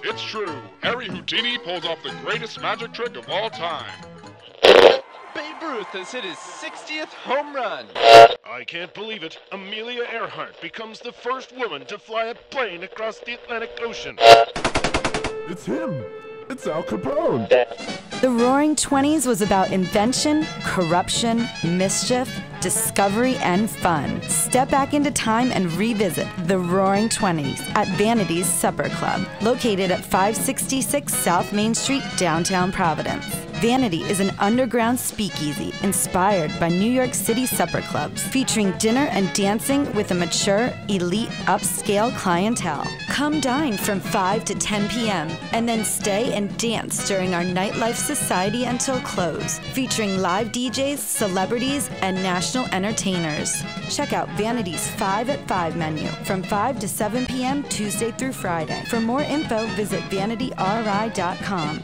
It's true. Harry Houdini pulls off the greatest magic trick of all time. Babe Ruth has hit his 60th home run. I can't believe it. Amelia Earhart becomes the first woman to fly a plane across the Atlantic Ocean. It's him. It's Al Capone. The Roaring Twenties was about invention, corruption, mischief, discovery, and fun. Step back into time and revisit The Roaring Twenties at Vanity's Supper Club, located at 566 South Main Street, downtown Providence. Vanity is an underground speakeasy inspired by New York City supper clubs, featuring dinner and dancing with a mature, elite, upscale clientele. Come dine from 5 to 10 p.m. and then stay and dance during our Nightlife Society until close, featuring live DJs, celebrities, and national entertainers. Check out Vanity's 5 at 5 menu from 5 to 7 p.m. Tuesday through Friday. For more info, visit VanityRI.com.